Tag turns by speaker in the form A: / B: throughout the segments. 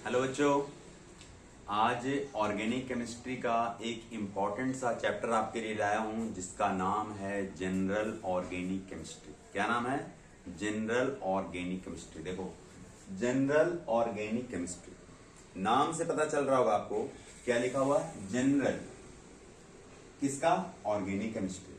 A: Hello बच्चों, आज organic chemistry का एक इम्पॉर्टेंट सा चैप्टर आपके लिए लाया हूं जिसका नाम है जनरल ऑर्गेनिक केमिस्ट्री। क्या नाम है? General organic chemistry. देखो, जनरल ऑर्गेनिक केमिस्ट्री नाम से पता चल रहा होगा आपको क्या लिखा हुआ है। जनरल किसका? Organic chemistry.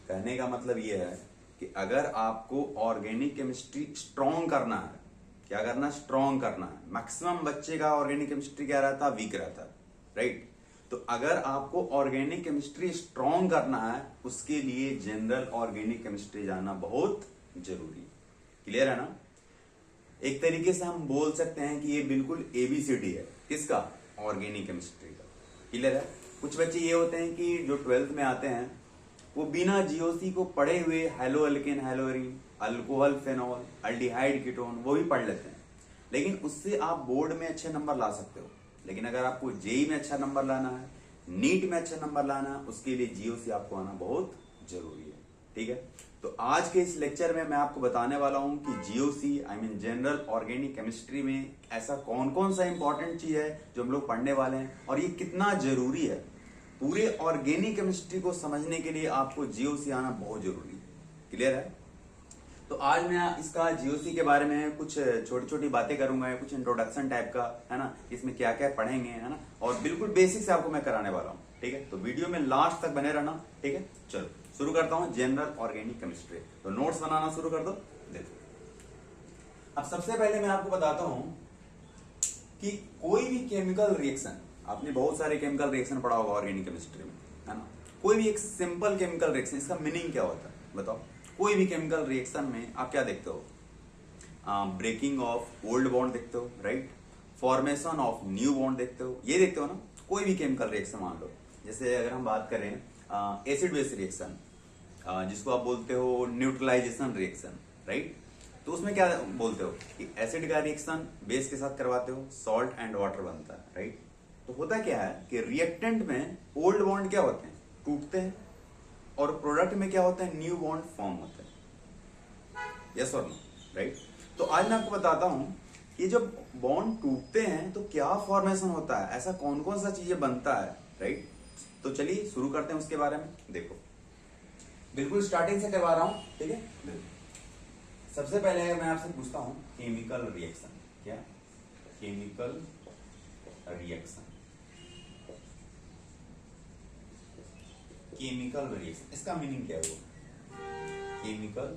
A: कहने का मतलब यह है कि अगर आपको ऑर्गेनिक केमिस्ट्री स्ट्रॉन्ग करना है, क्या करना? स्ट्रॉन्ग करना है। मैक्सिमम बच्चे का ऑर्गेनिक केमिस्ट्री क्या रहता? वीक रहता है, राइट? तो अगर आपको ऑर्गेनिक केमिस्ट्री स्ट्रॉन्ग करना है, उसके लिए जनरल ऑर्गेनिक केमिस्ट्री जानना बहुत जरूरी है। क्लियर है ना? एक तरीके से हम बोल सकते हैं कि ये बिल्कुल एबीसीडी है। किसका? ऑर्गेनिक केमिस्ट्री का। क्लियर है? कुछ बच्चे ये होते हैं कि जो 12th में आते हैं वो बिना जीओसी को पढ़े हुए haloalkane, haloarene, alcohol, phenol, aldehyde, ketone वो भी पढ़ लेते हैं, लेकिन उससे आप बोर्ड में अच्छे नंबर ला सकते हो। लेकिन अगर आपको जेई में अच्छा नंबर लाना है, नीट में अच्छा नंबर लाना है, उसके लिए जीओसी आपको आना बहुत जरूरी है। ठीक है? तो आज के इस लेक्चर में मैं आपको बताने वाला हूं कि GOC I mean general organic chemistry में ऐसा कौन कौन सा इंपॉर्टेंट चीज है जो हम लोग पढ़ने वाले हैं और ये कितना जरूरी है। पूरे ऑर्गेनिक केमिस्ट्री को समझने के लिए आपको जीओसी आना बहुत जरूरी है। क्लियर है? तो आज मैं इसका जीओसी के बारे में कुछ छोटी छोटी बातें करूंगा, कुछ इंट्रोडक्शन टाइप का, है ना? इसमें क्या क्या पढ़ेंगे, है ना? और बिल्कुल बेसिक से आपको मैं कराने वाला हूँ। ठीक है? तो वीडियो में लास्ट तक बने रहना। ठीक है? चलो शुरू करता हूँ जनरल ऑर्गेनिक केमिस्ट्री। तो नोट्स बनाना शुरू कर दो। देखो, अब सबसे पहले मैं आपको बताता हूं कि कोई भी केमिकल रिएक्शन, आपने बहुत सारे केमिकल रिएक्शन पढ़ा होगा ऑर्गेनिक केमिस्ट्री में, है ना? कोई भी एक सिंपल केमिकल रिएक्शन, इसका मीनिंग क्या होता है बताओ? कोई भी केमिकल रिएक्शन में आप क्या देखते हो? ब्रेकिंग ऑफ ओल्ड बॉन्ड देखते हो, right? Formation of new bond देखते हो, ये देखते हो ना? कोई भी केमिकल रिएक्शन मान लो, जैसे अगर हम बात करें एसिड बेस रिएक्शन, जिसको आप बोलते हो न्यूट्रलाइजेशन रिएक्शन, राइट? तो उसमें क्या बोलते हो कि एसिड का रिएक्शन बेस के साथ करवाते हो, सॉल्ट एंड वाटर बनता है, राइट? तो होता क्या है कि रिएक्टेंट में ओल्ड बॉन्ड क्या होते हैं? टूटते हैं, और प्रोडक्ट में क्या होता है? न्यू बॉन्ड फॉर्म होता है। यस और नो, राइट? तो आज मैं आपको बताता हूं कि जब बॉन्ड टूटते हैं तो क्या फॉर्मेशन होता है, ऐसा कौन कौन सा चीजें बनता है, राइट? तो चलिए शुरू करते हैं उसके बारे में। देखो, बिल्कुल स्टार्टिंग से करवा रहा हूं, ठीक है? सबसे पहले अगर मैं आपसे पूछता हूं केमिकल रिएक्शन, क्या? केमिकल रिएक्शन, केमिकल रिएक्शन, इसका मीनिंग क्या हुआ? Chemical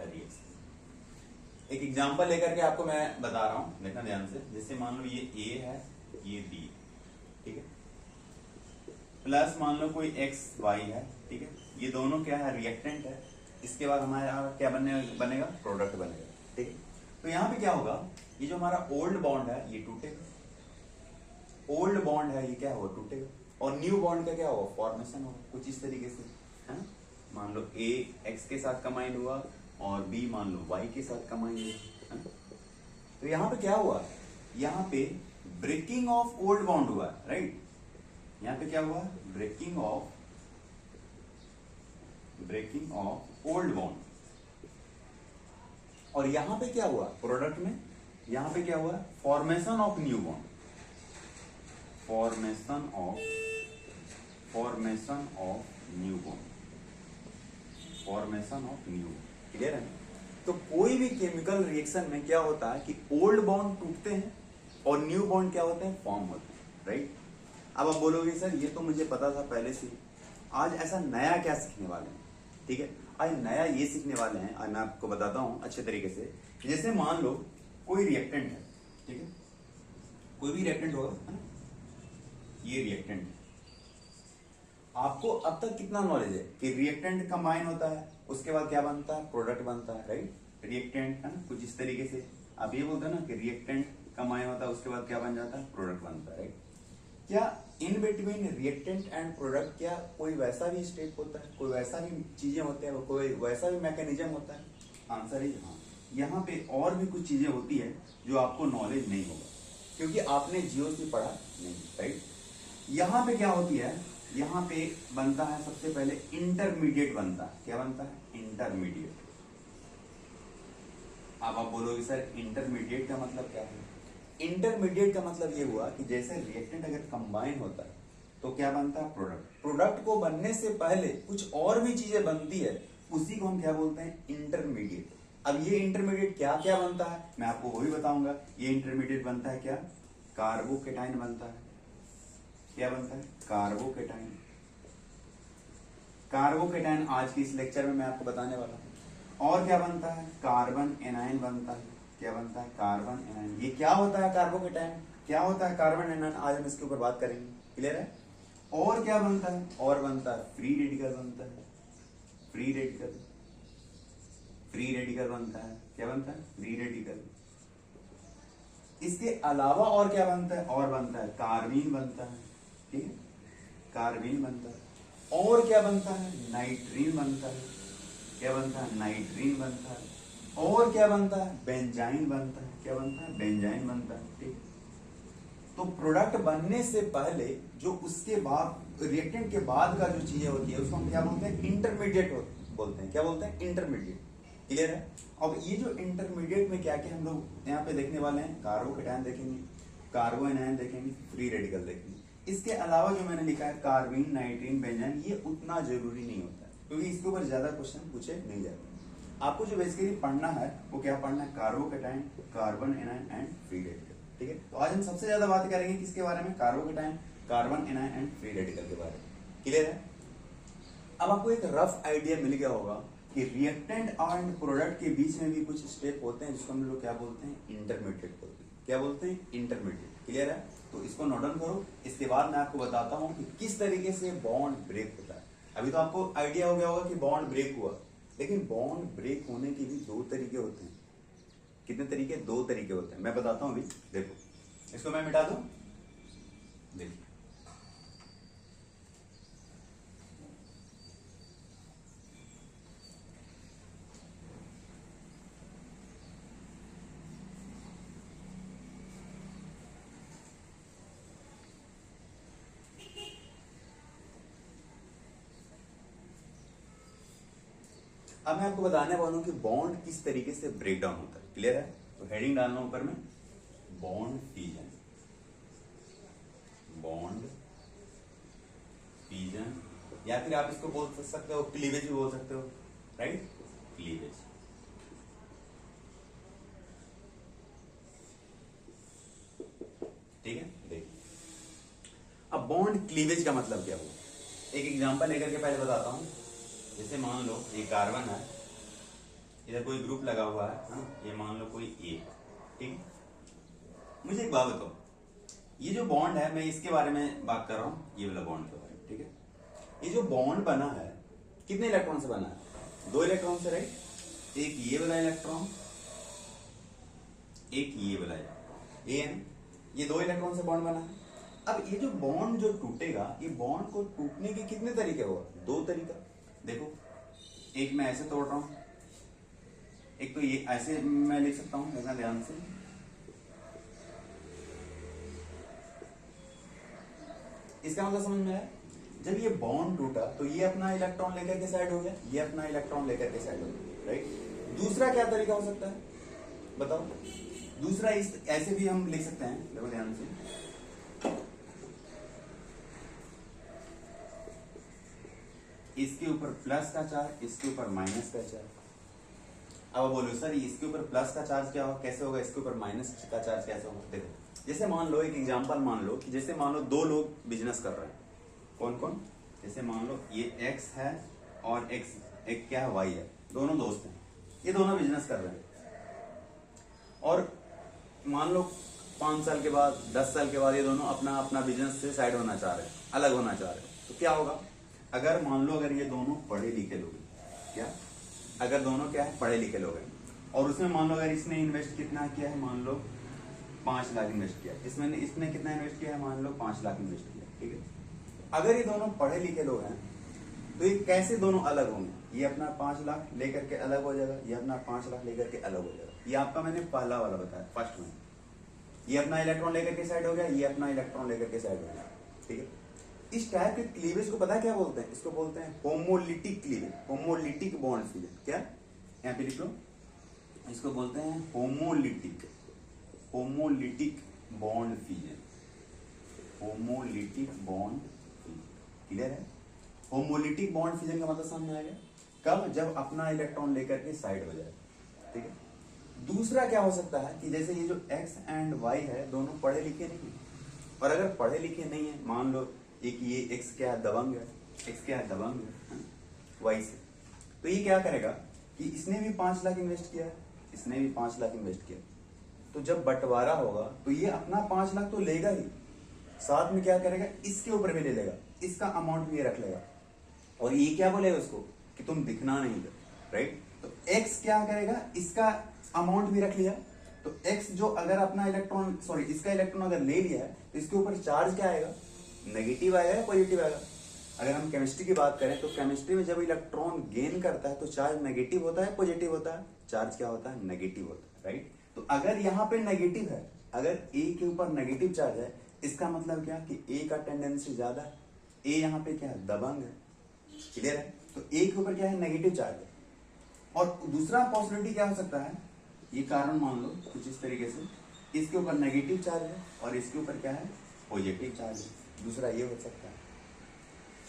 A: reaction. एक एग्जांपल लेकर के आपको मैं बता रहा हूं, देखना ध्यान से। जैसे मान लो ये ए है, ये बी, ठीक है? प्लस मान लो कोई एक्स वाई है, ठीक है? ये दोनों क्या है? रिएक्टेंट है। इसके बाद हमारा क्या बनेगा? प्रोडक्ट बनेगा, ठीक है? तो यहां पे क्या होगा? ये जो हमारा ओल्ड बॉन्ड है ये टूटेगा, ओल्ड बॉन्ड है ये क्या होगा? टूटेगा, और न्यू बॉन्ड का क्या होगा? फॉर्मेशन होगा, कुछ इस तरीके से, है ना? मान लो ए एक्स के साथ कंबाइन हुआ और बी मान लो वाई के साथ कंबाइन हुआ, है ना? तो यहां पे क्या हुआ? यहां पे ब्रेकिंग ऑफ ओल्ड बॉन्ड हुआ, राइट? यहां पे क्या हुआ? Breaking of old bond. और यहां पे क्या हुआ? प्रोडक्ट में यहां पे क्या हुआ? Formation of new bond, formation of new bond, formation of new. Clear है? तो कोई भी केमिकल रिएक्शन में क्या होता है कि ओल्ड बॉन्ड टूटते हैं और न्यू बॉन्ड क्या होते हैं? फॉर्म होते हैं, राइट? अब आप बोलोगे सर ये तो मुझे पता था पहले से, आज ऐसा नया क्या सीखने वाले हैं? ठीक है, आज नया ये सीखने वाले हैं, आज मैं आपको बताता हूं अच्छे तरीके से। जैसे मान लो कोई रिएक्टेंट है, ठीक है? कोई भी रिएक्टेंट होगा, है ना? ये रिएक्टेंट है। आपको अब तक कितना नॉलेज है कि रिएक्टेंट कंबाइन होता है, उसके बाद क्या बनता है? प्रोडक्ट बनता है, राइट? रिएक्टेंट, है ना? कुछ इस तरीके से आप ये बोलते हैं ना कि रिएक्टेंट कंबाइन होता है, उसके बाद क्या बन जाता है? प्रोडक्ट बनता है, राइट? क्या in between reactant and product क्या कोई वैसा भी स्टेप होता है, कोई वैसा भी चीजें होते हैं, कोई वैसा भी मैकेनिज्म होता है? आंसर इज हाँ। यहाँ पे और भी कुछ चीजें होती है जो आपको नॉलेज नहीं होगा क्योंकि आपने जीओसी पढ़ा नहीं, राइट? यहाँ पे क्या होती है? यहाँ पे बनता है सबसे पहले इंटरमीडिएट बनता है। क्या बनता है? इंटरमीडिएट। अब आप बोलोगे सर इंटरमीडिएट का मतलब क्या है? इंटरमीडिएट का मतलब ये हुआ कि जैसे रिएक्टेंट अगर कंबाइन होता है तो क्या बनता है, प्रोडक्ट। प्रोडक्ट को बनने से पहले कुछ और भी चीजें बनती है, उसी को हम क्या बोलते हैं, इंटरमीडिएट। अब ये इंटरमीडिएट क्या क्या बनता है मैं आपको वही बताऊंगा। ये इंटरमीडिएट बनता है क्या, कार्बोकेटाइन बनता है। क्या बनता है, कार्बोकेटाइन। कार्बोकेटाइन आज की इस लेक्चर में मैं आपको बताने वाला हूं। और क्या बनता है, कार्बन एनाइन बनता है। क्या बनता है, कार्बन एनाइन। ये क्या होता है कार्बोकेटाइन, क्या होता है कार्बन एनाइन, आज हम इसके ऊपर बात करेंगे। क्लियर है। और क्या बनता है, और बनता है फ्री रेडिकल बनता है। फ्री रेडिकल, फ्री रेडिकल बनता है। क्या बनता है, फ्री रेडिकल। इसके अलावा और क्या बनता है, और बनता है कार्बीन बनता है। ठीक है, कार्बीन बनता है। और क्या बनता है, नाइट्रीन बनता है। क्या बनता है, नाइट्रीन बनता है। और क्या बनता है, बेंजाइन बनता है। क्या बनता है, बेंजाइन बनता है। ठीक। तो प्रोडक्ट बनने से पहले जो उसके बाद रिएक्टेंट के बाद का जो चीजें होती है उसको हम क्या बोलते हैं, इंटरमीडिएट बोलते हैं। क्या बोलते हैं, इंटरमीडिएट। क्लियर है। अब ये जो इंटरमीडिएट में क्या क्या हम लोग यहाँ पे देखने वाले हैं, कार्बोकेटाइन देखेंगे, कार्बो एनायन देखेंगे, फ्री रेडिकल देखेंगे। इसके अलावा जो मैंने लिखा है कार्बीन, नाइट्रीन, बेंजाइन, ये उतना जरूरी नहीं होता है क्योंकि इसके ऊपर ज्यादा क्वेश्चन पूछे नहीं जाते। आपको जो बेसिकली पढ़ना है वो क्या पढ़ना है, carbocation, carbon anion and free radical. ठीक है। तो आज हम सबसे ज्यादा बात करेंगे किसके बारे में, carbocation, carbon anion and free radical के बारे में। क्लियर है। अब आपको एक रफ आइडिया मिल गया होगा कि रिएक्टेंट एंड प्रोडक्ट के बीच में भी कुछ स्टेप होते हैं जिसको हम लोग क्या बोलते हैं, इंटरमीडिएट बोलते हैं। क्या बोलते हैं, इंटरमीडिएट। क्लियर है। तो इसको नोट डाउन करो। इसके बाद मैं आपको बताता हूं कि किस तरीके से बॉन्ड ब्रेक होता है। अभी तो आपको आइडिया हो गया होगा कि बॉन्ड ब्रेक हुआ, लेकिन बॉन्ड ब्रेक होने के भी दो तरीके होते हैं। कितने तरीके, दो तरीके होते हैं। मैं बताता हूं अभी। देखो, इसको मैं मिटा दूं। देखिए, अब मैं आपको बताने वाला हूं कि बॉन्ड किस तरीके से ब्रेक डाउन होता है। क्लियर है। तो हेडिंग डालना ऊपर में, बॉन्ड फीजन। बॉन्ड फीजन, या फिर आप इसको बोल सकते हो क्लीवेज भी बोल सकते हो। Right, cleavage. ठीक है। देखिए, अब बॉन्ड क्लीवेज का मतलब क्या हुआ, एक एग्जांपल लेकर के पहले बताता हूं। जैसे मान लो ये कार्बन है, इधर कोई ग्रुप लगा हुआ है ना? ये मान लो कोई ए। ठीक। मुझे एक बात बताओ, ये जो बॉन्ड है, मैं इसके बारे में बात कर रहा हूं, ये वाला बॉन्ड के बारे में। ठीक है। ये जो बॉन्ड बना है कितने इलेक्ट्रॉन से बना है, दो इलेक्ट्रॉन से। राइट। एक ये वाला इलेक्ट्रॉन, एक ये वाला ए, ये दो इलेक्ट्रॉन से बॉन्ड बना है। अब ये जो बॉन्ड जो टूटेगा, ये बॉन्ड को टूटने के कितने तरीके होगा, दो तरीका। देखो, एक मैं ऐसे तोड़ रहा हूं, एक तो ये ऐसे मैं लिख सकता हूं, देखना ध्यान से। इसका मतलब समझ में आया। जब ये बॉन्ड टूटा तो ये अपना इलेक्ट्रॉन लेकर के साइड हो गया, ये अपना इलेक्ट्रॉन लेकर के साइड हो गया। राइट। दूसरा क्या तरीका हो सकता है, बताओ। दूसरा इस ऐसे भी हम लिख सकते हैं, देखो ध्यान से। इसके ऊपर प्लस का चार्ज, इसके ऊपर माइनस का चार्ज। अब बोलो सर इसके ऊपर प्लस का चार्ज क्या होगा, कैसे होगा, इसके ऊपर माइनस का चार्ज कैसे होगा। देखो, जैसे मान लो एक एग्जांपल मान लो कि जैसे मान लो दो लोग बिजनेस कर रहे हैं। कौन कौन, जैसे मान लो ये एक्स है और एक्स एक क्या है, वाई है। दोनों दोस्त हैं, ये दोनों बिजनेस कर रहे हैं। और मान लो 5 साल के बाद, 10 साल के बाद ये दोनों अपना अपना बिजनेस से साइड होना चाह रहे हैं, अलग होना चाह रहे हैं। तो क्या होगा, अगर मान लो अगर ये दोनों पढ़े लिखे लोग हैं, क्या, अगर दोनों क्या है, पढ़े लिखे लोग हैं, और उसमें मान लो अगर इसने इन्वेस्ट कितना किया है, मान लो 5 लाख इन्वेस्ट किया, इसमें इसने कितना इन्वेस्ट किया है, मान लो 5 लाख इन्वेस्ट किया। ठीक है। अगर ये दोनों पढ़े लिखे लोग हैं तो ये कैसे दोनों अलग होंगे, ये अपना 5 लाख लेकर के अलग हो जाएगा, ये अपना 5 लाख लेकर के अलग हो जाएगा। ये आपका मैंने पहला वाला बताया, फर्स्ट में। ये अपना इलेक्ट्रॉन लेकर के साइड हो गया, ये अपना इलेक्ट्रॉन लेकर के साइड हो गया। ठीक है। इस टाइप के क्लीवेज को पता है क्या बोलते हैं, इसको बोलते हैं homolytic cleavage, homolytic bond fission. क्या, यहाँ पे लिख लो, इसको बोलते हैं homolytic, homolytic bond fusion, homolytic bond fusion. Clear है? होमोलिटिक बॉन्ड फ्यूजन का मतलब समझ में आ गया? कब? जब अपना इलेक्ट्रॉन लेकर के साइड हो जाए। ठीक है। दूसरा क्या हो सकता है कि जैसे ये जो x एंड y है दोनों पढ़े लिखे नहीं है, और अगर पढ़े लिखे नहीं है, मान लो एक ये x क्या है, दबंग है, x क्या है, दबंग है y से, तो ये क्या करेगा कि इसने भी 5 लाख इन्वेस्ट किया है, इसने भी 5 लाख इन्वेस्ट किया, तो जब बंटवारा होगा तो ये अपना 5 लाख तो लेगा ही, साथ में क्या करेगा, इसके ऊपर भी ले लेगा, इसका अमाउंट भी ये रख लेगा, और ये क्या बोलेगा उसको कि तुम दिखना नहीं दे, राइट? तो x क्या करेगा, इसका अमाउंट भी रख लिया, तो x जो अगर अपना इलेक्ट्रॉन सॉरी इसका इलेक्ट्रॉन अगर ले लिया है तो इसके ऊपर चार्ज क्या आएगा, नेगेटिव आएगा या पॉजिटिव आएगा? अगर हम केमिस्ट्री की बात करें तो केमिस्ट्री में जब इलेक्ट्रॉन गेन करता है तो चार्ज नेगेटिव होता है, पॉजिटिव होता है? चार्ज क्या होता है, नेगेटिव होता है, राइट? तो अगर यहाँ पे नेगेटिव है, अगर A के ऊपर नेगेटिव चार्ज है, इसका मतलब क्या कि A का टेंडेंसी ज्यादा है, A यहाँ पे क्या है, दबंग है। क्लियर है? तो A के ऊपर क्या है, नेगेटिव चार्ज है। और दूसरा पॉसिबिलिटी क्या हो सकता है, ये कार्बन मान लो कुछ इस तरीके से, इसके ऊपर नेगेटिव चार्ज है और इसके ऊपर क्या है, पॉजिटिव चार्ज है। दूसरा ये हो सकता है।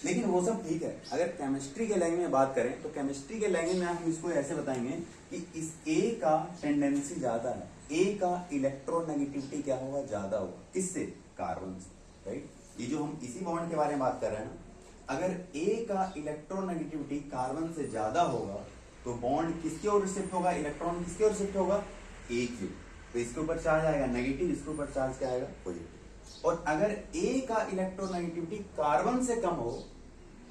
A: लेकिन वो सब ठीक है, अगर केमिस्ट्री के लैंग्वेज में बात करें तो केमिस्ट्री के लैंग्वेज में हम इसको ऐसे बताएंगे कि इस A का टेंडेंसी ज्यादा है, A का इलेक्ट्रोनेगेटिविटी क्या होगा, ज्यादा होगा। किससे? कार्बन से, राइट? ये जो हम इसी बॉन्ड के बारे में बात कर रहे हैं ना, अगर A का इलेक्ट्रोनेगेटिविटी कार्बन से ज्यादा होगा तो बॉन्ड किसकी ओर शिफ्ट होगा, इलेक्ट्रॉन किसकी ओर शिफ्ट होगा, A की। तो इसके ऊपर चार्ज आएगा नेगेटिव, इसके ऊपर चार्ज क्या आएगा, पॉजिटिव। और अगर A का इलेक्ट्रोनेगेटिविटी कार्बन से कम हो,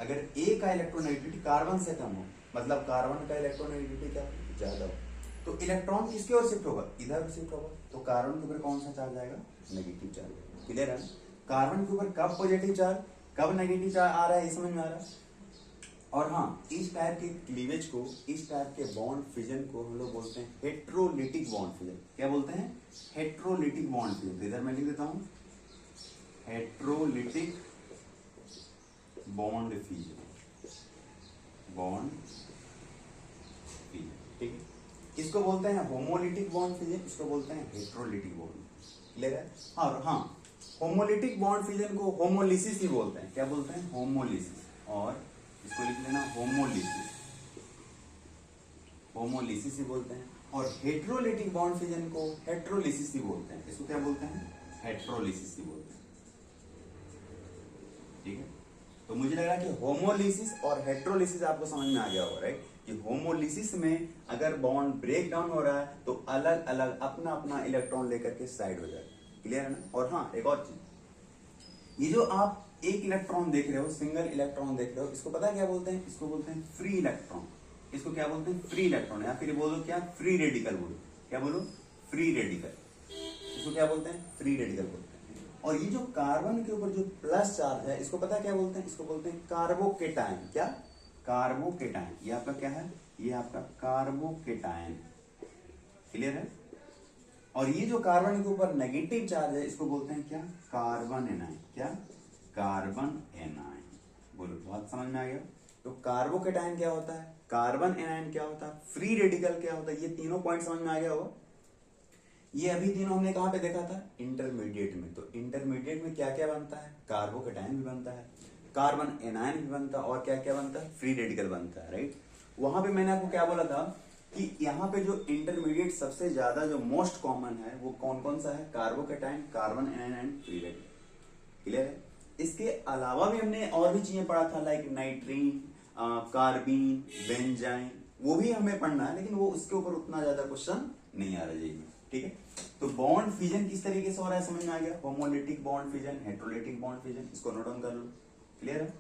A: अगर A का इलेक्ट्रोनेगेटिविटी कार्बन से कम हो, मतलब कार्बन का इलेक्ट्रोनेगेटिविटी क्या ज्यादा हो, तो इलेक्ट्रॉन किसकी ओर शिफ्ट होगा, इधर शिफ्ट होगा। तो कार्बन के ऊपर कौन सा चार्ज आएगा, नेगेटिव चार्ज। क्लियर है? कार्बन के ऊपर कब पॉजिटिव चार्ज, कब नेगेटिव चार्ज आ रहा है, ये समझ में आ रहा है? और हाँ, इस टाइप के क्लीवेज को, इस टाइप के बॉन्ड फिजन को हम लोग बोलते हैं हेट्रोलिटिक बॉन्ड फिजन। क्या बोलते हैं, हेट्रोलिटिक बॉन्ड फिजन। इधर मैं लिख देता हूं, heterolytic bond fission, bond fission. ठीक है? इसको बोलते हैं होमोलिटिक बॉन्ड फिजन, इसको बोलते हैं हेट्रोलिटिक बॉन्ड। क्लियर है? और हाँ, होमोलिटिक बॉन्ड फिजन को होमोलिसिस ही बोलते हैं। क्या बोलते हैं, होमोलिसिस। और इसको लिख लेना होमोलिसिस, होमोलिसिस ही बोलते हैं। और हेट्रोलिटिक बॉन्ड फिजन को हेट्रोलिसिस ही बोलते हैं। इसको क्या बोलते हैं, हेट्रोलिसिस ही बोलते हैं। ठीक है? तो मुझे लग रहा है कि होमोलिसिस और हेट्रोलिसिस आपको समझ में आ गया होगा, राइट? कि होमोलिसिस में अगर बॉन्ड ब्रेक डाउन हो रहा है तो अलग अलग अपना अपना इलेक्ट्रॉन लेकर के साइड हो जाए। क्लियर है ना? और हाँ, एक और चीज, ये जो आप एक इलेक्ट्रॉन देख रहे हो, सिंगल इलेक्ट्रॉन देख रहे हो, इसको पता है क्या बोलते हैं, इसको बोलते हैं फ्री इलेक्ट्रॉन। इसको क्या बोलते हैं, फ्री इलेक्ट्रॉन, या फिर बोलो क्या, फ्री रेडिकल बोलो। क्या बोलो, फ्री रेडिकल। इसको क्या बोलते हैं, फ्री रेडिकल बोलते हैं। और ये जो कार्बन के ऊपर जो प्लस चार्ज है, इसको पता है क्या बोलते हैं, इसको बोलते हैं कार्बोकेटायन। क्या, कार्बोकेटायन। ये आपका क्या है, ये आपका कार्बोकेटायन। क्लियर है? और ये जो कार्बन के ऊपर नेगेटिव चार्ज है, इसको बोलते हैं क्या, कार्बन एनायन। क्या, कार्बन एनायन। बोलो, बहुत समझ में आ गया? तो कार्बोकेटायन क्या होता है, कार्बन एनायन क्या होता है, फ्री रेडिकल क्या होता है, ये तीनों पॉइंट समझ में आ गया होगा। ये अभी तीनों हमने कहां पे देखा था, इंटरमीडिएट में। तो इंटरमीडिएट में क्या क्या बनता है, कार्बोकेटायन भी बनता है, कार्बन एनायन भी बनता है, और क्या क्या बनता है, फ्री रेडिकल बनता है, राइट? वहां पे मैंने आपको क्या बोला था कि यहाँ पे जो इंटरमीडिएट सबसे ज्यादा जो मोस्ट कॉमन है वो कौन कौन सा है, carbocation, carbon anion and free radical. Clear है? इसके अलावा भी हमने और भी चीजें पढ़ा था, लाइक नाइट्रीन, कार्बीन, बेंजाइन, वो भी हमें पढ़ना है, लेकिन वो उसके ऊपर उतना ज्यादा क्वेश्चन नहीं आ रहा है। ठीक है? तो बॉन्ड फिजन किस तरीके से हो रहा है समझ में आ गया, homolytic bond fission, heterolytic bond fission, इसको नोट डाउन कर लो। क्लियर है?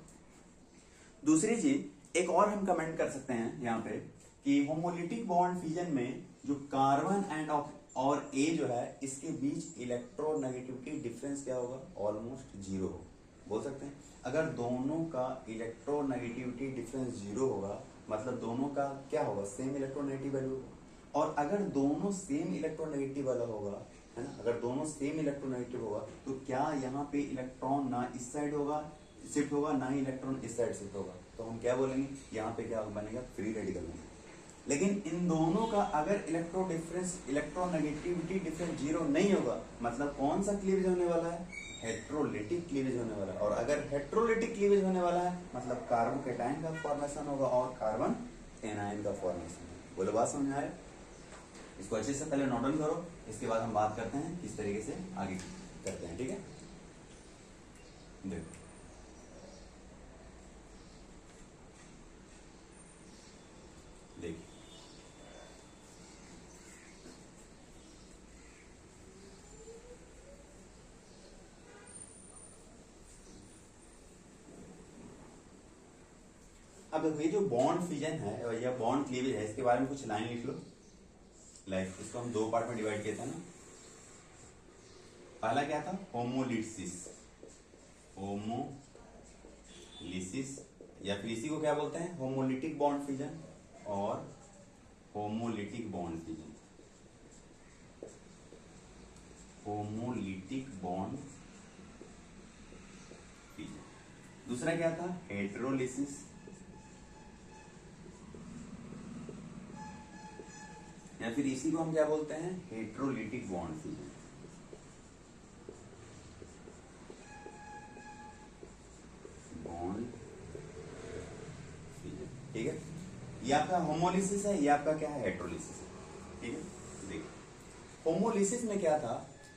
A: दूसरी चीज एक और हम कमेंट कर सकते हैं यहाँ पे कि होमोलिटिक बॉन्ड फिजन में जो कार्बन एंड और ए जो है, इसके बीच इलेक्ट्रोनेगेटिविटी डिफरेंस क्या होगा, ऑलमोस्ट जीरो हो। बोल सकते हैं अगर दोनों का इलेक्ट्रोनेगेटिविटी डिफरेंस जीरो होगा, मतलब दोनों का क्या होगा, सेम इलेक्ट्रोनेगेटिव वैल्यू होगा। और अगर दोनों सेम इलेक्ट्रोनेगेटिव वाला होगा, है ना, अगर दोनों सेम इलेक्ट्रोनेगेटिव होगा तो क्या यहाँ पे इलेक्ट्रॉन ना इस साइड होगा शिफ्ट होगा, ना ही इलेक्ट्रॉन इस साइड शिफ्ट होगा। तो हम क्या बोलेंगे, यहाँ पे क्या बनेगा, फ्री रेडिकल बनेगा। लेकिन इन दोनों का अगर इलेक्ट्रोनेगेटिविटी डिफरेंस जीरो नहीं होगा, मतलब कौन सा क्लीवेज होने वाला है? हेट्रोलिटिक क्लीवेज होने वाला है। और अगर हेट्रोलिटिक क्लीवेज होने वाला है मतलब कार्बोकेटाइन का फॉर्मेशन होगा और कार्बन एनायन का फॉर्मेशन। बोलो बात समझ आए? इसको अच्छे से पहले नोट डाउन करो, इसके बाद हम बात करते हैं किस तरीके से आगे करते हैं। ठीक है, देखो देखिए अब देखो ये जो बॉन्ड फिजन है या बॉन्ड क्लीवेज है, इसके बारे में कुछ लाइन लिख लो। लाइक इसको हम दो पार्ट में डिवाइड किया था ना। पहला क्या था? होमोलिसिस। होमोलिसिस या फिर इसी को क्या बोलते हैं? होमोलिटिक बॉन्ड फिजन और homolytic bond fission. Homolytic bond fission. दूसरा क्या था? हेटेरोलिसिस या फिर इसी को हम क्या बोलते हैं? Heterolytic bond fission. Bond fission, ठीक है। ये आपका होमोलिसिस है, ये आपका क्या है? हेटेरोलिसिस है। ठीक है, देखिए होमोलिसिस में क्या था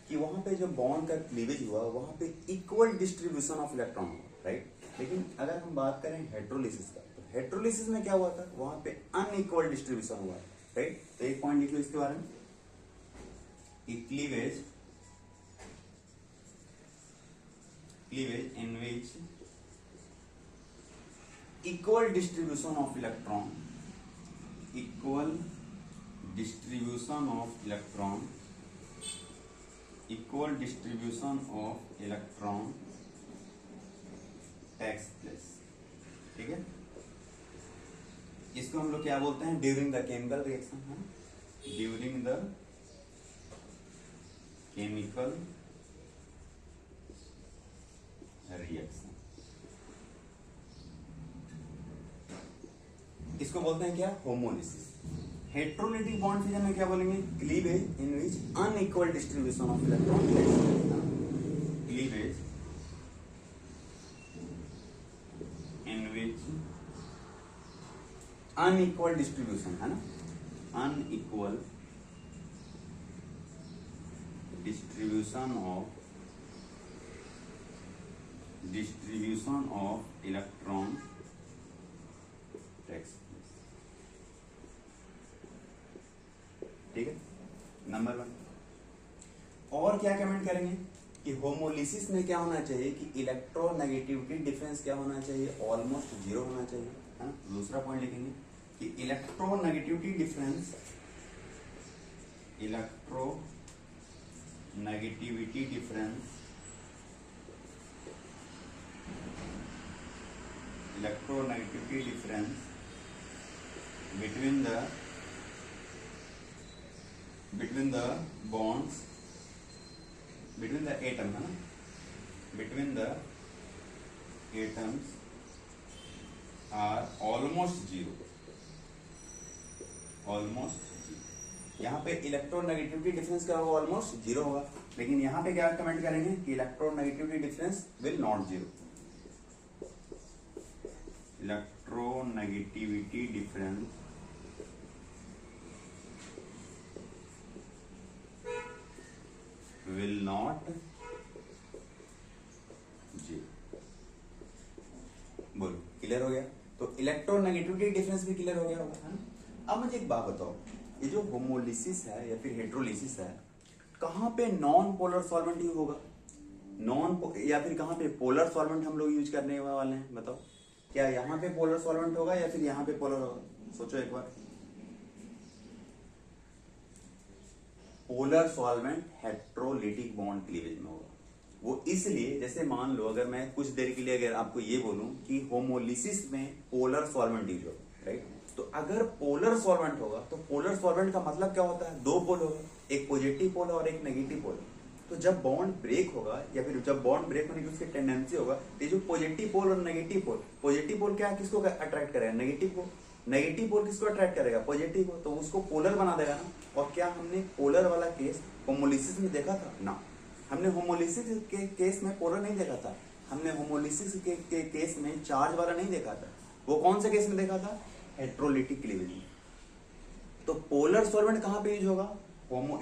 A: कि वहां पे जो बॉन्ड का क्लीवेज हुआ वहां पे इक्वल डिस्ट्रीब्यूशन ऑफ इलेक्ट्रॉन हुआ, राइट। लेकिन अगर हम बात करें हेटेरोलिसिस का, तो हेटेरोलिसिस में क्या हुआ था? वहां पे अनइक्वल डिस्ट्रीब्यूशन हुआ, राइट। तो एक पॉइंट लिख लो इसके बारे में, cleavage in which equal distribution of electron takes place। ठीक है, इसको हम लोग क्या बोलते हैं? ड्यूरिंग द केमिकल रिएक्शन है, ड्यूरिंग द केमिकल रिएक्शन। इसको बोलते हैं क्या? होमोलिसिस। हेटेरोलिटिक बॉन्ड फिजन में क्या बोलेंगे? Cleavage in which unequal distribution of electron. Cleavage in which unequal distribution, है ना, unequal distribution of electron takes place. ठीक है, नंबर 1। और क्या कमेंट करेंगे कि होमोलिसिस में क्या होना चाहिए कि इलेक्ट्रोनेगेटिविटी डिफरेंस क्या होना चाहिए? ऑलमोस्ट जीरो होना चाहिए, है ना। दूसरा पॉइंट लिखेंगे कि electronegativity difference between the bonds between the atom, है ना, between the atoms are almost zero। यहाँ पे इलेक्ट्रोनेगेटिविटी डिफरेंस क्या होगा? ऑलमोस्ट जीरो होगा। लेकिन यहाँ पे क्या कमेंट करेंगे कि electronegativity difference will not zero. Electronegativity difference will not zero. बोलो क्लियर हो गया? तो इलेक्ट्रोनेगेटिविटी डिफरेंस भी क्लियर हो गया होगा, है ना। अब मुझे एक बात बताओ, ये जो होमोलिसिस है या फिर हेटेरोलिसिस है, कहाँ पे नॉन पोलर सॉल्वेंट यूज होगा? या फिर कहाँ पे पोलर सॉल्वेंट हम लोग यूज करने वाले हैं? बताओ, क्या यहाँ पे पोलर सॉल्वेंट होगा या फिर यहाँ पे पोलर होगा? सोचो एक बार। Polar solvent heterolytic bond cleavage में होगा। वो इसलिए, जैसे मान लो अगर मैं कुछ देर के लिए अगर आपको ये बोलूं कि होमोलिसिस में पोलर सॉल्वेंट यूज होगा, राइट। तो अगर पोलर सॉल्वेंट होगा तो पोलर सॉल्वेंट का मतलब क्या होता है? दो पोल होगा, एक पॉजिटिव पोल और एक नेगेटिव पोल। तो जब बॉन्ड ब्रेक होगा या फिर जब बॉन्ड ब्रेक होने की उसकी टेंडेंसी होगा, ये जो पॉजिटिव पोल और नेगेटिव पोल, पॉजिटिव पोल क्या किसको अट्रैक्ट करेगा? नेगेटिव पोल। नेगेटिव पोल किसको अट्रैक्ट करेगा, पॉजिटिव को, तो उसको पोलर बना देगा ना। और क्या हमने पोलर वाला केस होमोलिसिस में देखा था ना, हमने होमोलिसिस के केस में पोलर नहीं देखा था, हमने होमोलिसिस के केस में चार्ज वाला नहीं देखा था। वो कौन से केस में देखा था, हेट्रोलिटिक क्लीवेज में। तो पोलर सॉल्वेंट कहां पे यूज होगा,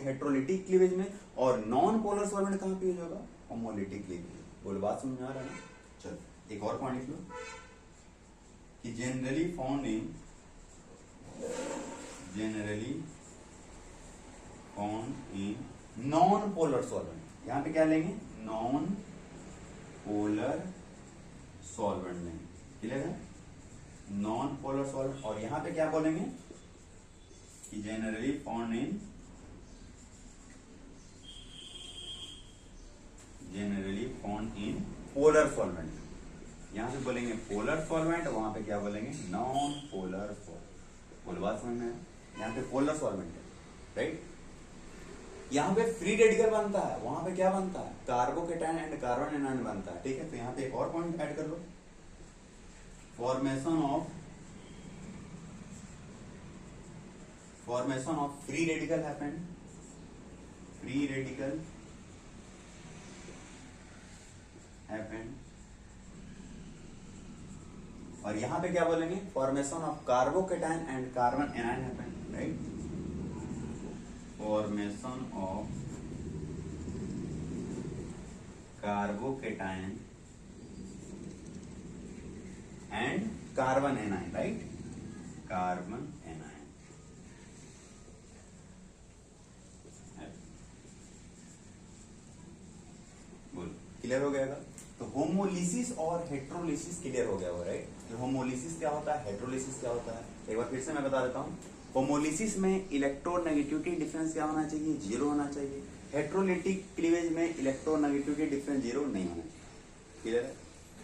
A: हेट्रोलिटिक क्लीवेज में, और नॉन पोलर सॉल्वेंट कहां पे यूज होगा, होमोलिटिक क्लीवेज में। बोल बात समझ आ रहा है ना। चलो एक और पॉइंट लिख लो कि generally found in non polar solvent. यहां पे क्या लेंगे, नॉन पोलर सॉल्वेंट लेंगे, क्लियर है, नॉन पोलर सॉल्वेंट। और यहां पे क्या बोलेंगे कि generally found in polar solvent. यहां पे बोलेंगे पोलर सॉल्वेंट, वहां पे क्या बोलेंगे, नॉन पोलर सॉल्वेंट। बोल बात समझ में, यहां पे पोलर सॉल्वेंट है, राइट। यहां पे फ्री रेडिकल बनता है, वहां पे क्या बनता है, कार्बोकेटायन एंड कार्बन एनायन बनता है, ठीक है। तो यहां पे एक और पॉइंट ऐड कर लो, formation of free radical happened, और यहां पे क्या बोलेंगे, formation of carbocation and carbon anion happened, right. Formation of carbocation and carbon anion, right, carbon anion. बोल क्लियर हो गया? तो होमोलिसिस और हेट्रोलिसिस क्लियर हो गया हो, राइट। तो होमोलिसिस क्या होता है, हेट्रोलिसिस क्या होता है, एक बार फिर से मैं बता देता हूँ। होमोलिसिस में इलेक्ट्रोनेगेटिविटी डिफरेंस क्या होना चाहिए, 0 होना चाहिए। हेट्रोलिटिक क्लीवेज में इलेक्ट्रोनेगेटिविटी डिफरेंस 0 नहीं होना चाहिए, क्लियर है।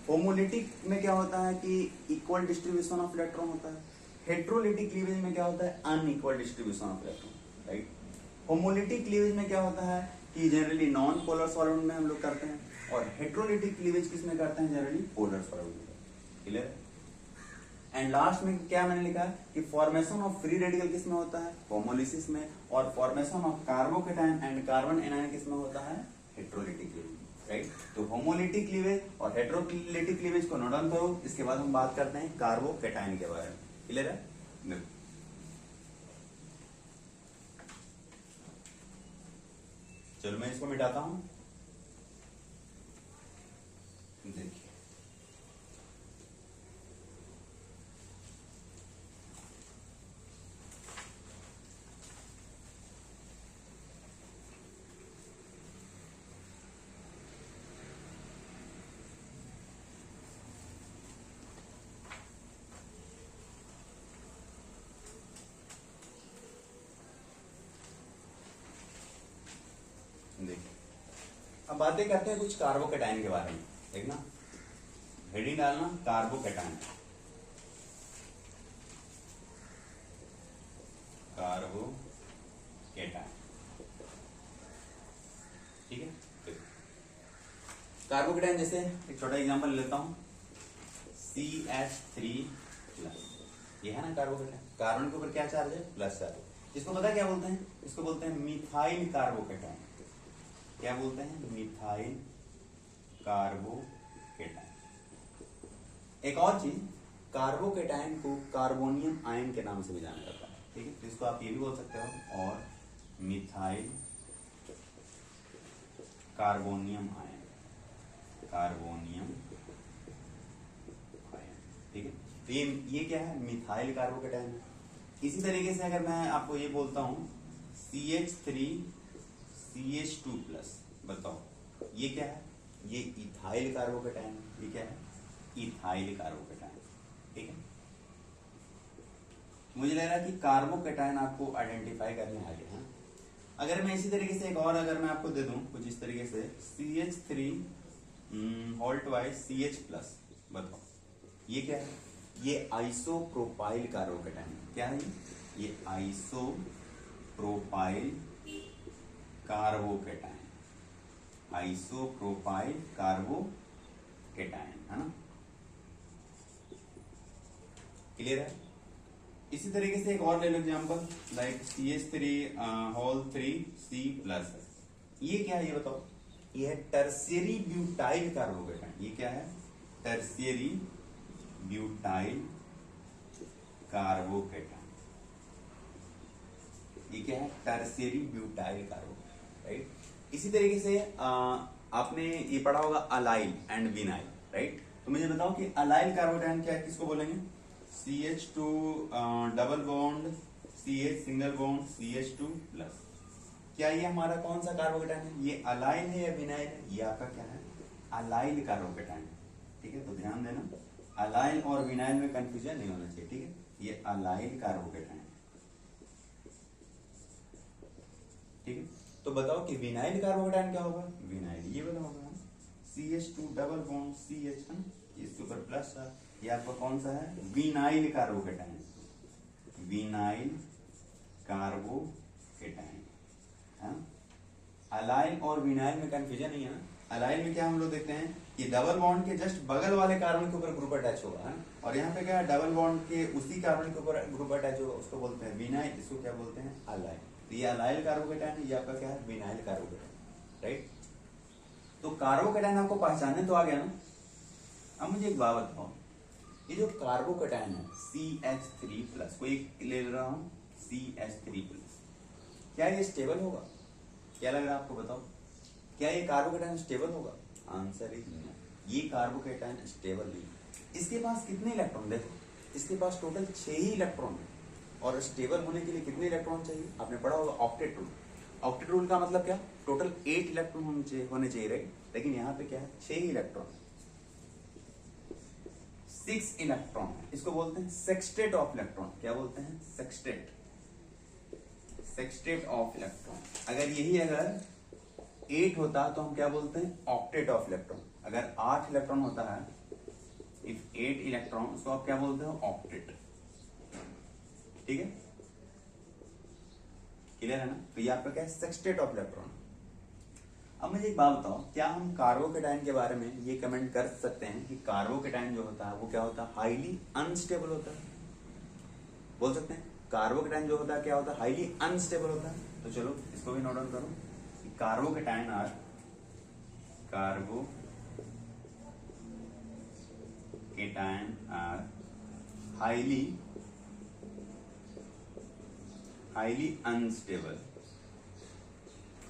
A: होमोलिटिक में क्या होता है कि इक्वल डिस्ट्रीब्यूशन ऑफ इलेक्ट्रॉन होता है, हेट्रोलिटिक क्लीवेज में क्या होता है, unequal distribution of electron, right. Homolytic cleavage में क्या होता है कि जनरली नॉन पोलर सॉल्वेंट में हम लोग करते हैं, और हेट्रोलिटिक क्लीवेज किस में करते हैं, जनरली पोलर सॉल्वेंट में, क्लियर है। एंड लास्ट में क्या मैंने लिखा है कि फॉर्मेशन ऑफ फ्री रेडिकल किस में होता है, होमोलिसिस में, और formation of carbocation and carbon anion किस में होता है, हेट्रोलिटिक क्लीवेज, राइट। तो होमोलिटिक क्लीवेज और हेट्रोलिटिक क्लीवेज को नोट डाउन करो, इसके बाद हम बात करते हैं कार्बोकेटायन के बारे में, क्लियर है। चलो मैं इसको मिटाता हूं, देखिए अब बातें करते हैं कुछ कार्बोकेटायन के बारे में, देखना हेडिंग डालना कार्बोकेटायन, ठीक है। कार्बोकेटायन जैसे एक छोटा एग्जांपल लेता हूं, CH3+, ये है ना कार्बोकेटायन, कार्बन के ऊपर क्या चार्ज है, प्लस चार्ज। इसको पता क्या बोलते हैं, इसको बोलते हैं मिथाइल कार्बोकेटायन। क्या बोलते हैं, मिथाइल कार्बोकेटायन। एक और चीज, कार्बोकेटायन को कार्बोनियम आयन के नाम से भी जाना जाता है, ठीक है। तो इसको आप ये भी बोल सकते हो, और मिथाइल कार्बोनियम आयन, ठीक है। तो ये क्या है, मिथाइल कार्बोकेटायन है। इसी तरीके से अगर मैं आपको ये बोलता हूं CH3CH2+, बताओ ये क्या है, ये इथाइल कार्बोकेटायन है। ये क्या है, इथाइल कार्बोकेटायन, ठीक है। मुझे लग रहा है कि कार्बोकेटायन आपको आइडेंटिफाई करने आ गया है। अगर मैं इसी तरीके से एक और अगर मैं आपको दे दूं कुछ इस तरीके से CH3 CH+, बताओ ये क्या है, ये आइसोप्रोपाइल कार्बोकेटायन। क्या है ये आइसोप्रोपाइल कार्बोकेटायन, आइसोप्रोपाइल कार्बोकेटायन, है ना, क्लियर है। इसी तरीके से एक और ले लो एग्जाम्पल, लाइक CH3 ये क्या है ये बताओ? ये है टर्शियरी ब्यूटाइल कार्बोकेटाइन। ये क्या है? Tertiary butyl carbocation. ये क्या है? Tertiary butyl carbocation, right. इसी तरीके से आपने ये पढ़ा होगा अलाइल एंड विनाइल, राइट। तो मुझे बताओ कि अलाइल कार्बोकेटाइन क्या है, किसको बोलेंगे? CH2 double bond CH single bond CH2 plus. क्या ये हमारा कौन सा कार्बोकेटाइन है? ये अलाइल है या विनाइल है? ये आपका क्या है? अलाइल कार्बोकेटाइन, ठीक है। तो ध्यान देना, अलाइल और विनाइल में कंफ्यूजन नहीं होना चाहिए, ठीक है। ये अलाइल कार्बोकेटाइन, ठीक है। तो बताओ कि विनाइल कार्बोकेटाइन क्या होगा? विनाइल ये वाला होगा CH2 डबल बॉन्ड CH है, इसके ऊपर प्लस है। ये आपका कौन सा है? Vinyl carbocation, vinyl carbocation. Allyl और विनाइल में कंफ्यूजन नहीं है ना। अलाइल में क्या हम लोग देखते हैं कि डबल बॉन्ड के जस्ट बगल वाले कार्बन के ऊपर ग्रुप अटैच होगा, है। और यहाँ पे क्या है? डबल बॉन्ड के उसी कार्बन के ऊपर ग्रुप अटैच होगा, उसको बोलते हैं विनाइल, इसको क्या बोलते हैं? अलाइल। तो ये अलाइल कार्बोकेटाइन है, ये आपका क्या है? Vinyl carbocation, right. तो कार्बोकेटाइन आपको पहचानने तो आ गया ना। अब मुझे एक बात बताओ, ये जो कार्बोकेटाइन है CH3+, कोई ले रहा हूं CH3+, क्या ये स्टेबल होगा? क्या लग रहा है आपको, बताओ? क्या ये कार्बोकेटाइन स्टेबल होगा? आंसर इज नो, ये कार्बोकेटाइन स्टेबल नहीं। इसके पास कितने इलेक्ट्रॉन? देखो, इसके पास टोटल 6 ही इलेक्ट्रॉन है। और स्टेबल होने के लिए कितने इलेक्ट्रॉन चाहिए? आपने पढ़ा होगा ऑक्टेट रूल। ऑक्टेट रूल का मतलब क्या? टोटल 8 इलेक्ट्रॉन होने चाहिए, राइट। लेकिन यहाँ पे क्या है? 6 ही इलेक्ट्रॉन, 6 इलेक्ट्रॉन है। इसको बोलते हैं सेक्सटेट ऑफ इलेक्ट्रॉन। क्या बोलते हैं? Sextet, sextet of electron. अगर 8 होता तो हम क्या बोलते हैं? Octet of electron. अगर 8 इलेक्ट्रॉन होता है, इफ 8 इलेक्ट्रॉन, उसको आप क्या बोलते हो? ऑक्टेट, ठीक है। क्लियर है ना? तो ये आपका क्या है? Sextet of electron. अब मुझे एक बात बताओ, क्या हम कार्बोकेटाइन के बारे में ये कमेंट कर सकते हैं कि कार्बोकेटाइन जो होता है वो क्या होता है? हाईली अनस्टेबल होता है। बोल सकते हैं कार्बोकेटाइन जो होता है क्या होता है? हाईली अनस्टेबल होता है। तो चलो इसको भी नोट डाउन करो, कार्बोकेटाइन आर हाईली अनस्टेबल।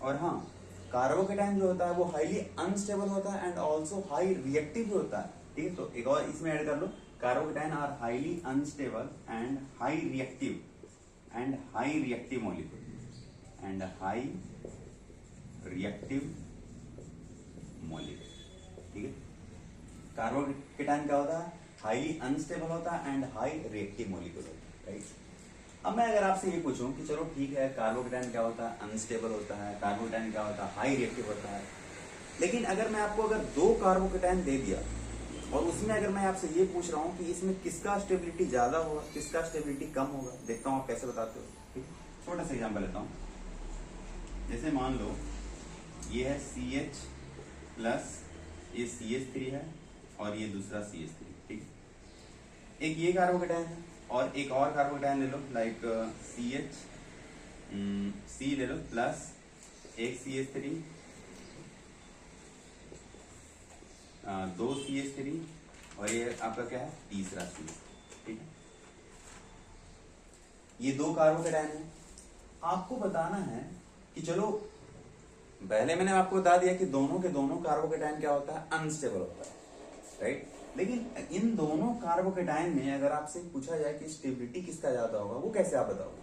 A: और हाँ, कार्बोकेटाइन जो होता है वो हाईली अनस्टेबल होता है एंड ऑल्सो हाई रिएक्टिव भी होता है, ठीक है। तो एक और इसमें ऐड कर लो, carbocation are highly unstable and high reactive molecule ठीक है। कार्बोकेटाइन क्या होता है? हाईली अनस्टेबल होता है एंड हाई रिएक्टिव मॉलिक्यूल होता है, राइट। अब मैं अगर आपसे ये पूछूं कि चलो ठीक है, कार्बोकेटाइन क्या होता है? अनस्टेबल होता है। कार्बोकेटाइन क्या होता है? हाई रिएक्टिव होता है। लेकिन अगर मैं आपको 2 कार्बोकेटाइन दे दिया और उसमें अगर मैं आपसे ये पूछ रहा हूँ कि इसमें किसका स्टेबिलिटी ज्यादा होगा, किसका स्टेबिलिटी कम होगा, देखता हूँ आप कैसे बताते हो, ठीक है। छोटा सा एग्जाम्पल लेता हूँ। जैसे मान लो ये है CH+, ये CH3 है और ये दूसरा CH3, ठीक है। एक ये कार्बोकेटाइन है और एक और कार्बोकेटाइन ले लो, लाइक C ले लो प्लस एक CH3, 2 CH3 और ये आपका क्या है? तीसरा CH, ठीक है। ये 2 कार्बोकेटाइन है। आपको बताना है कि चलो, पहले मैंने आपको बता दिया कि दोनों के दोनों कार्बोकेटाइन क्या होता है? अनस्टेबल होता है, राइट। लेकिन इन दोनों कार्बोकेटाइन में अगर आपसे पूछा जाए कि स्टेबिलिटी किसका ज्यादा होगा, वो कैसे आप बताओगे?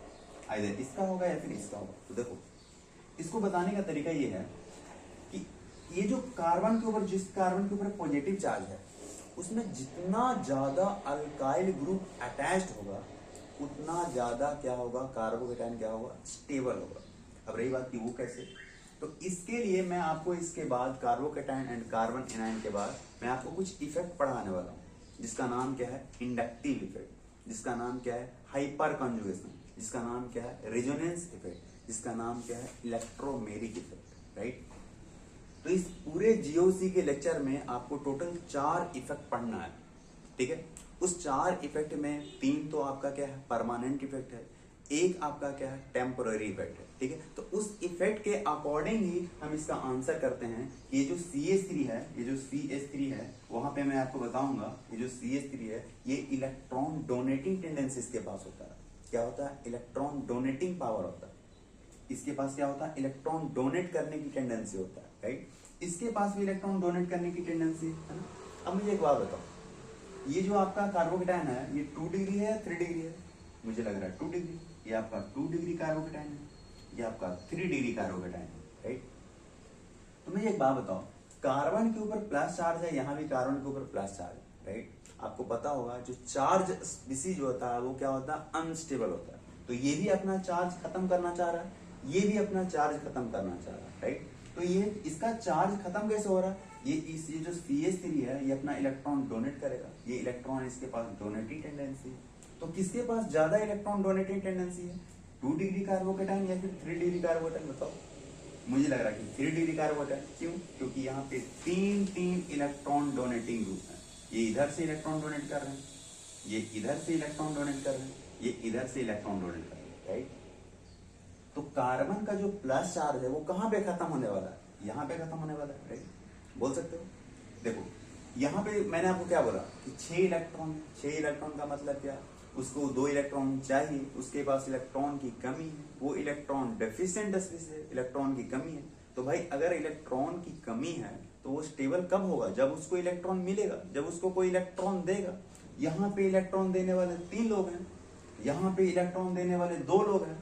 A: आइदर इसका होगा या फिर इसका होगा। तो देखो, इसको बताने का तरीका ये है कि ये जो कार्बन के ऊपर, जिस कार्बन के ऊपर पॉजिटिव चार्ज है, उसमें जितना ज्यादा अल्काइल ग्रुप अटैच्ड होगा उतना ज्यादा क्या होगा? कार्बोकेटाइन क्या होगा? स्टेबल होगा। अब रही बात कि वो कैसे, तो इसके लिए मैं आपको इसके बाद कार्बोकेटाइन एंड कार्बन एनायन के बाद मैं आपको कुछ इफेक्ट पढ़ाने वाला हूँ, जिसका नाम क्या है? इंडक्टिव इफेक्ट, जिसका नाम क्या है? हाइपर कंजुगेशन, जिसका नाम क्या है? रेजोनेंस इफेक्ट, जिसका नाम क्या है? Electromeric effect, right. तो इस पूरे जीओसी के लेक्चर में आपको टोटल 4 इफेक्ट पढ़ना है, ठीक है। उस 4 इफेक्ट में 3 तो आपका क्या है, परमानेंट इफेक्ट है, एक आपका क्या है, टेम्पोररी इफेक्ट है। ठीक है, तो उस इफेक्ट के अकॉर्डिंग ही हम इसका आंसर करते हैं। ये जो CH3 है, ये जो CH3 है, वहां पे मैं आपको बताऊंगा, ये जो CH3 है ये इलेक्ट्रॉन डोनेटिंग टेंडेंसी इसके पास होता है। क्या होता है, इलेक्ट्रॉन डोनेटिंग पावर होता है इसके पास। क्या होता है, इलेक्ट्रॉन डोनेट करने की टेंडेंसी होता है, राइट। इसके पास भी इलेक्ट्रॉन डोनेट करने की टेंडेंसी है ना। अब मुझे एक बात बताओ, ये जो आपका कार्बोकेटायन है ये 2 डिग्री है, 3 डिग्री है? मुझे लग रहा है 2 डिग्री। ये आपका 2 डिग्री कार्बोकेटायन है, ये आपका 3 डिग्री कार्बोकेटायन है, राइट। तो मुझे एक बात बताओ, कार्बन के ऊपर प्लस चार्ज है, यहाँ भी कार्बन के ऊपर प्लस चार्ज है, राइट। आपको पता होगा जो चार्ज स्पीसीज होता है वो क्या होता है, अनस्टेबल होता है। तो ये भी अपना चार्ज खत्म करना चाह रहा है, ये भी अपना चार्ज खत्म करना चाह रहा है, राइट। तो ये इसका चार्ज खत्म कैसे हो रहा है, ये जो CH3 है ये अपना इलेक्ट्रॉन डोनेट करेगा, ये इलेक्ट्रॉन इसके पास डोनेटिंग टेंडेंसी है। तो किसके पास ज्यादा इलेक्ट्रॉन डोनेटिंग टेंडेंसी है, 2 डिग्री कार्बोकेटायन या फिर 3 डिग्री कार्बोकेटायन? बताओ। मुझे लग रहा है कि 3 डिग्री कार्बोकेटायन। क्यों? क्योंकि यहाँ पे तीन इलेक्ट्रॉन डोनेटिंग ग्रुप है। ये इधर से इलेक्ट्रॉन डोनेट कर रहे हैं, ये इधर से इलेक्ट्रॉन डोनेट कर रहे हैं, ये इधर से इलेक्ट्रॉन डोनेट कर रहे हैं, राइट। तो कार्बन का जो प्लस चार्ज है वो कहां पे खत्म होने वाला है, यहाँ पे खत्म होने वाला है, राइट। बोल सकते हो। देखो यहाँ पे मैंने आपको क्या बोला कि 6 इलेक्ट्रॉन का मतलब क्या, उसको 2 इलेक्ट्रॉन चाहिए, उसके पास इलेक्ट्रॉन की कमी है, वो इलेक्ट्रॉन डेफिशिएंट है, इलेक्ट्रॉन की कमी है। तो भाई अगर इलेक्ट्रॉन की कमी है तो वो स्टेबल कब होगा, जब उसको इलेक्ट्रॉन मिलेगा, जब उसको कोई इलेक्ट्रॉन देगा। यहाँ पे इलेक्ट्रॉन देने वाले 3 लोग हैं, यहाँ पे इलेक्ट्रॉन देने वाले 2 लोग हैं,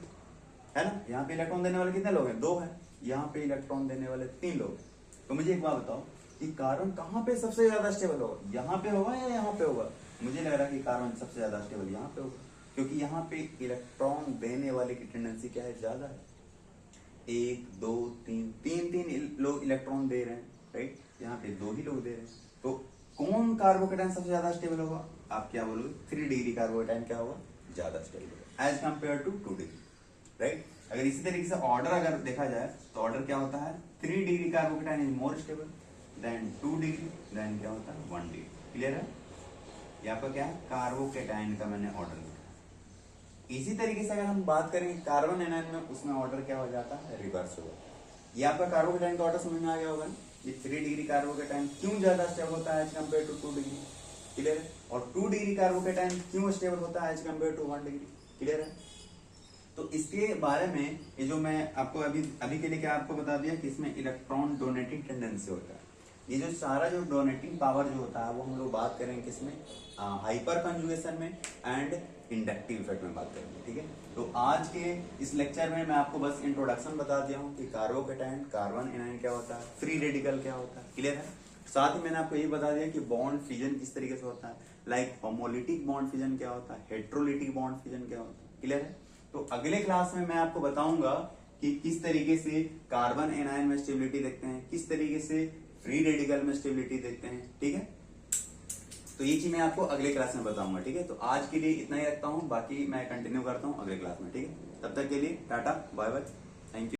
A: है ना। यहाँ पे इलेक्ट्रॉन देने वाले कितने लोग हैं, 2 हैं। यहाँ पे इलेक्ट्रॉन देने वाले 3 लोग हैं। तो मुझे एक बात बताओ कि कार्बन कहाँ पे सबसे ज्यादा स्टेबल होगा, यहाँ पे होगा या यहाँ पे होगा? मुझे लग रहा है कि कार्बन सबसे ज्यादा स्टेबल यहाँ पे होगा, क्योंकि यहाँ पे इलेक्ट्रॉन देने वाले की टेंडेंसी क्या है, ज्यादा है। 1 2 3 लोग इलेक्ट्रॉन दे रहे हैं, राइट। यहाँ पे 2 ही लोग दे रहे हैं। तो कौन कार्बोकेटायन सबसे ज्यादा स्टेबल होगा? आप क्या बोलोगे, 3 डिग्री कार्बोकेटायन क्या होगा, ज्यादा स्टेबल होगा as compare to 2 degree, right. अगर इसी तरीके से ऑर्डर अगर देखा जाए तो ऑर्डर क्या होता है, 3 degree carbocation is more stable than 2 degree, देन क्या होता है 1 डिग्री। क्लियर है? ये आपका क्या है, कार्बोकेटायन का मैंने ऑर्डर लिखा। इसी तरीके से अगर हम बात करेंगे कार्बन एनायन में, उसमें ऑर्डर क्या हो जाता है, रिवर्स होगा। ये आपका कार्बोकेटायन का ऑर्डर समझ में आ गया होगा। ये 3 डिग्री कार्बोकेटायन क्यों ज्यादा स्टेबल होता है as compare to 2 degree, clear है। और 2 डिग्री कार्बोकेटायन क्यों स्टेबल होता है as compare to 1 degree, clear है। तो इसके बारे में ये जो मैं आपको अभी के लिए क्या आपको बता दिया कि इसमें इलेक्ट्रॉन डोनेटिंग टेंडेंसी होता है। ये जो सारा जो डोनेटिंग पावर जो होता है वो हम लोग बात करेंगे किसमें, हाइपर कंजुगेशन में एंड इंडक्टिव इफेक्ट में बात करेंगे, ठीक है। तो आज के इस लेक्चर में मैं आपको बस इंट्रोडक्शन बता दिया हूँ कि कार्बोकेटायन, कार्बन एनायन क्या होता है, फ्री रेडिकल क्या होता है, क्लियर है। साथ ही मैंने आपको ये बता दिया कि बॉन्ड फिजन किस तरीके से होता है, लाइक होमोलिटिक बॉन्ड फिजन क्या होता है, हेट्रोलिटिक बॉन्ड फिजन क्या होता है, क्लियर है। तो अगले क्लास में मैं आपको बताऊंगा कि किस तरीके से कार्बन एनायन में स्टेबिलिटी देखते हैं, किस तरीके से फ्री रेडिकल में स्टेबिलिटी देखते हैं, ठीक है। तो ये चीज मैं आपको अगले क्लास में बताऊंगा, ठीक है। तो आज के लिए इतना ही रखता हूँ, बाकी मैं कंटिन्यू करता हूँ अगले क्लास में, ठीक है। तब तक के लिए tata bye bye, thank you.